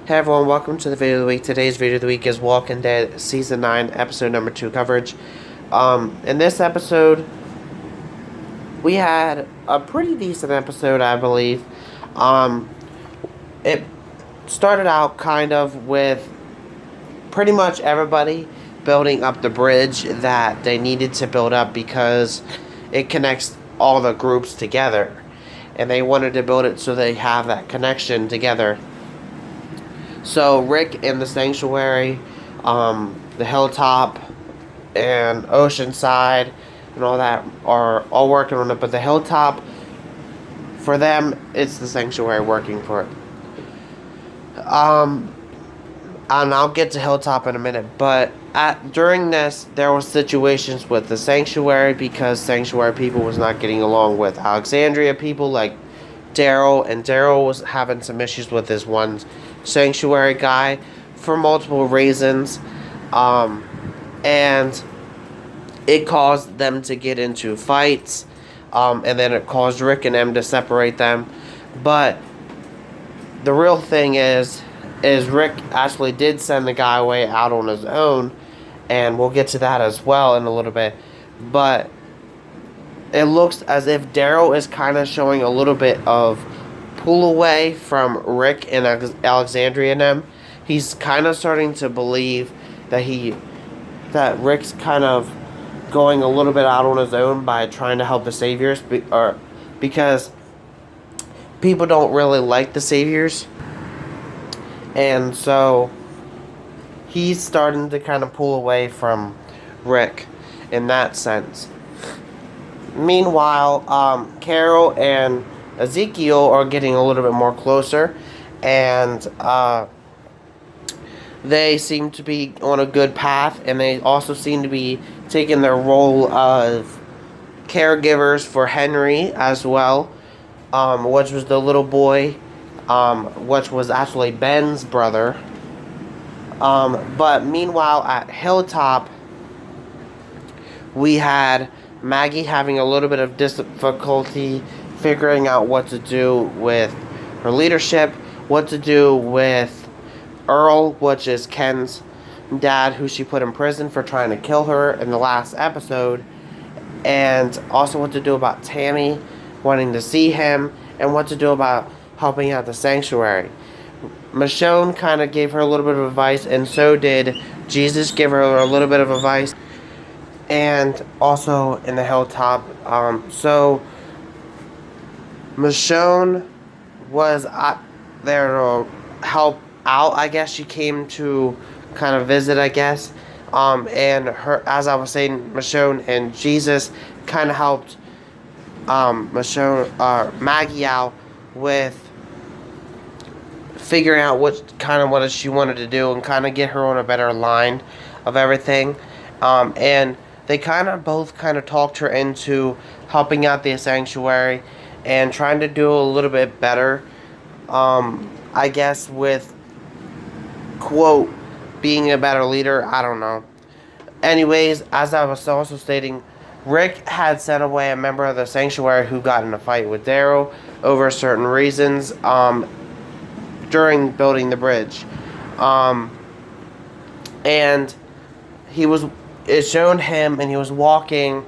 Hey everyone, welcome to the video of the week. Today's video of the week is Walking Dead Season 9, Episode number 2 coverage. In this episode, we had a pretty decent episode, I believe. It started out kind of with pretty much everybody building up the bridge that they needed to build up because it connects all the groups together. And they wanted to build it so they have that connection together. So Rick in the Sanctuary, the Hilltop, and Oceanside, and all that are all working on it. But the Hilltop, for them, it's the Sanctuary working for it. And I'll get to Hilltop in a minute. But during this, there were situations with the Sanctuary because Sanctuary people was not getting along with Alexandria people like Daryl, and Daryl was having some issues with this one Sanctuary guy for multiple reasons, and it caused them to get into fights, and then it caused Rick and them to separate them. But the real thing is Rick actually did send the guy away out on his own, and we'll get to that as well in a little bit. But it looks as if Daryl is kind of showing a little bit of pull away from Rick and Alexandria and them. He's kind of starting to believe that Rick's kind of going a little bit out on his own by trying to help the Saviors, because people don't really like the Saviors, and so he's starting to kind of pull away from Rick in that sense. Meanwhile, Carol and Ezekiel are getting a little bit more closer, and they seem to be on a good path, and they also seem to be taking their role of caregivers for Henry as well, which was the little boy, which was actually Ben's brother. But meanwhile, at Hilltop, we had Maggie having a little bit of difficulty figuring out what to do with her leadership, what to do with Earl, which is Ken's dad, who she put in prison for trying to kill her in the last episode, and also what to do about Tammy wanting to see him, and what to do about helping out the Sanctuary. Michonne kind of gave her a little bit of advice, and so did Jesus give her a little bit of advice, and also in the Hilltop. So Michonne was there to help out, I guess. She came to kind of visit, I guess. And her, as I was saying, Michonne and Jesus kind of helped Maggie out with figuring out what she wanted to do and kind of get her on a better line of everything. And they both talked her into helping out the Sanctuary and trying to do a little bit better, I guess, with, quote, being a better leader. I don't know. Anyways, as I was also stating, Rick had sent away a member of the Sanctuary who got in a fight with Daryl over certain reasons during building the bridge. And it showed him, and he was walking,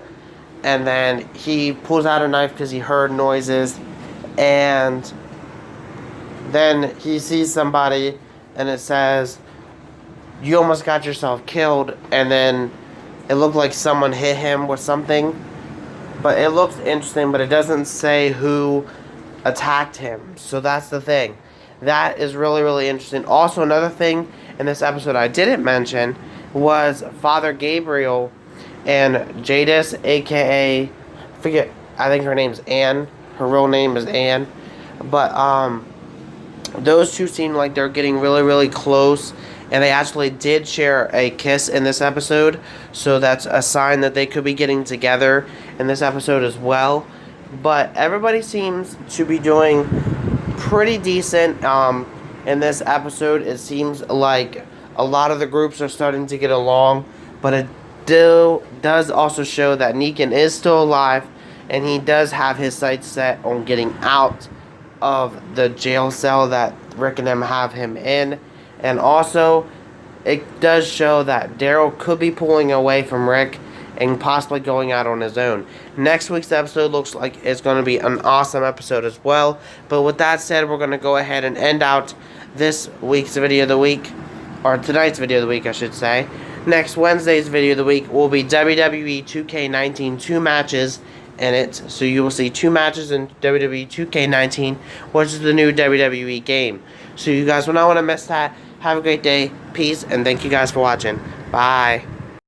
and then he pulls out a knife because he heard noises, and then he sees somebody, and it says, "You almost got yourself killed," and then it looked like someone hit him with something, but it looks interesting, but it doesn't say who attacked him, so that's the thing. That is really, really interesting. Also, another thing in this episode I didn't mention was Father Gabriel and Jadis, a.k.a. I think her name's Anne. Her real name is Anne. But those two seem like they're getting really, really close. And they actually did share a kiss in this episode. So that's a sign that they could be getting together in this episode as well. But everybody seems to be doing pretty decent in this episode. It seems like a lot of the groups are starting to get along. But it does also show that Negan is still alive, and he does have his sights set on getting out of the jail cell that Rick and them have him in. And also, it does show that Daryl could be pulling away from Rick and possibly going out on his own. Next week's episode looks like it's going to be an awesome episode as well. But with that said, we're going to go ahead and end out this week's video of the week, or tonight's video of the week, I should say. Next Wednesday's video of the week will be WWE 2K19 2 matches in it. So you will see 2 matches in WWE 2K19, which is the new WWE game. So you guys will not want to miss that. Have a great day. Peace, and thank you guys for watching. Bye.